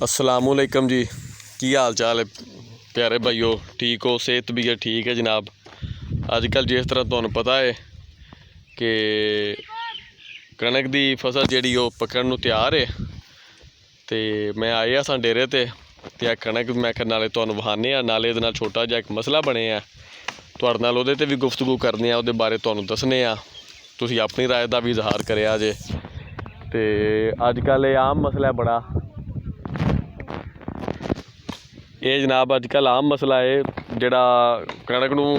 अस्सलामुअलैकुम जी। की हाल चाल है प्यारे भाईओ, ठीक हो? सेहत भी है ठीक है जनाब। अजकल जिस तरह तुहानू पता है कि कणक की फसल जी पकड़ नूं तैयार है, तो मैं आया सा डेरे ते कणक मैं नाले तुहानू विखाने नाले इहदे नाल छोटा जिहा एक मसला बने तुहाडे नाल उहदे ते भी गुफ्तगू करने उहदे बारे तुहानू दसने तुसीं अपनी राय का भी इजहार करिया जे। ते अजकल ये आम मसला है बड़ा, ये जनाब अजकल आम मसला है जिहड़ा कणक नूं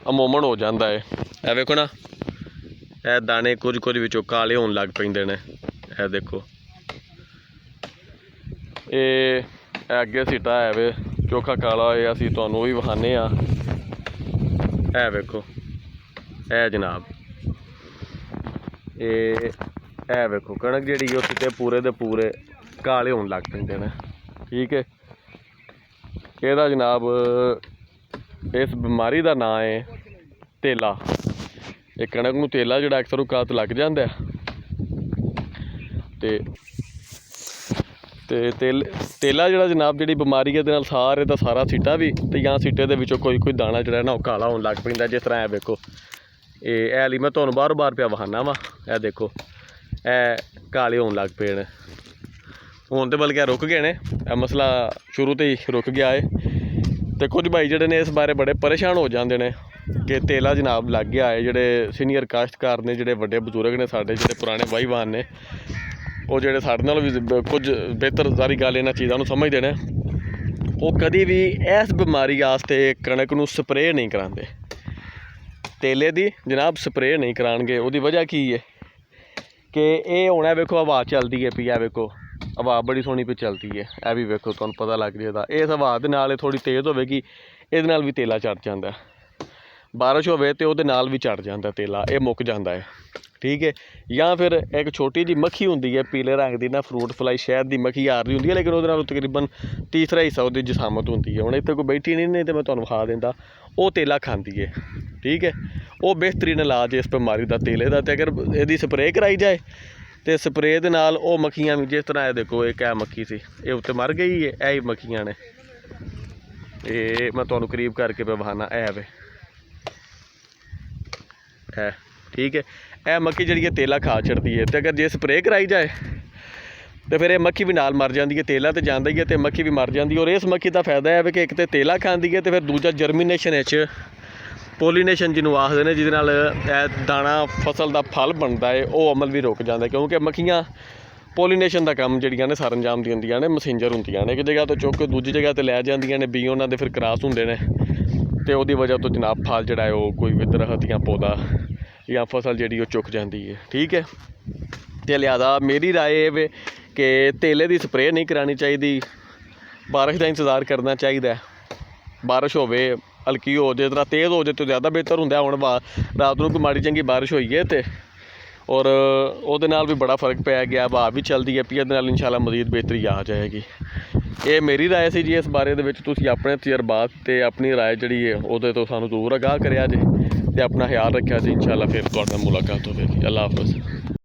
अमूमन हो जाता है। ए वेखो ना, ए दाने कुछ कुछ विचों काले होण लग पैंदे ने। ए देखो ये अगे सीटा है वे चोखा काला है, असीं तुहानूं भी विखाने ए वेखो ए जनाब, ए वेखो कणक जिहड़ी वो सीटे पूरे दे पूरे काले होण लग पैंदे ने। ठीक है, ਇਹਦਾ जनाब इस बीमारी का नाम है तेला। ये कणक नूं तेला जिहड़ा अक्सर औकात लग जाता है। तेला जिहड़ा जनाब जिहड़ी बीमारी है इहदे नाल सारे दा सारा सीटा भी ते जां सीटे दे विचों कोई कोई दाना जिहड़ा ना काला होण लग पैंदा। जिस तरह ए वेखो ये हली मैं तुहानूं बार बार पिया विखाना वा। ए देखो ए काले होण लग पे ने, हुण तो बल्कि रुक गए ने, मसला शुरू तो ही रुक गया है। तो कुछ भाई जोड़े ने इस बारे बड़े परेशान हो जाते हैं कि तेला जनाब लग गया है। जोड़े सीनियर काश्तकार ने, जोड़े बड़े बजुर्ग ने, साढ़े जोड़े पुराने भाईवान ने, वो जोड़े साढ़े नाल भी कुछ बेहतर सारी गल इन्हां चीज़ों समझते हैं, वो कभी भी इस बीमारी वास्ते कणक नूं स्प्रे नहीं कराते। तेले की जनाब स्प्रे नहीं कराएंगे। उसकी वजह की है कि ये होना, वेखो हवा चलती है पी, वेखो हवा बड़ी सोहनी पे चलती है। यह भी वेखो तुहानूं पता लग जाएगा। इस हवा दे नाल थोड़ी तेज़ होगी, इहदे नाल भी तेला चढ़ जाता है। बारिश होवे तो उहदे नाल भी चढ़ जाता तेला, ये मुक जाता है। ठीक है, या फिर एक छोटी जी मक्खी होंदी है पीले रंग की ना, फ्रूट फ्लाई शहद की मक्खी आ रही होंदी है, लेकिन उहदे नाल तकरीबन तीसरा हिस्सा उसकी जसामत होंदी है। हुण इत्थे कोई बैठी नहीं तो मैं तुहानूं विखा दिंदा, वो तेला खांदी है। ठीक है, वो बेहतरीन इलाज है इस बीमारी का तेले का। तो अगर इसकी स्प्रे कराई जाए तो स्प्रे दे नाल वो मक्खियां भी, जिस तरह देखो एक है मक्खी सी, ये उत्ते मर गई है, यही मक्खियां ने। ये मैं तुहानूं करीब करके पे विखाना, वे है। ठीक है, यह मक्खी जी तेला खा छड़ती है। तो अगर जे स्प्रे कराई जाए तो फिर ये मक्खी भी नाल मर जाती है। तेला तो जाता ही है तो मक्खी भी मर जाती है। और इस मक्खी का फायदा है कि एक तो तेला खाती है, तो फिर दूजा जर्मीनेशन पोलीनेशन जिन्होंने आखते हैं, जिस नाल दाना फसल का फल बनता है, वो अमल भी रुक जाता है। क्योंकि मक्खियाँ पोलीनेशन का काम जड़ियाँ ने सर अंजाम दिंदियां ने, मैसेंजर होंदियां ने। एक जगह तो चुक के दूजी जगह तो लै जांदियां ने, बी उन्होंने फिर क्रॉस होंदे ने, तो उसकी वजह तो जनाब फल जिहड़ा है वो कोई भी दरख्त या पौधा या फसल जी चुक जाती है। ठीक है, तो लिहाजा मेरी राय है कि तेले की स्प्रे नहीं करानी चाहिए, बारिश का इंतज़ार करना चाहिए। बारिश होवे हल्की हो, जिस तरह तेज़ हो जाए तो ज़्यादा बेहतर होंदा। हुण रात को कोई माड़ी चंगी बारिश होई है तो, और उहदे नाल भी बड़ा फर्क पै गया, हवा भी चलती है पी, नाल इंशाल्लाह मजीद बेहतरी आ जाएगी। ये मेरी राय सी जी। इस बारे दे विच तुसीं अपने तजर्बात ते अपनी राय जिहड़ी है उहदे तो सानूं जरूर आगाह करिया जे, ते अपना ख्याल रखिया जी। इंशाल्लाह फिर तुहाडे नाल मुलाकात होवेगी। अल्लाह हाफिज़।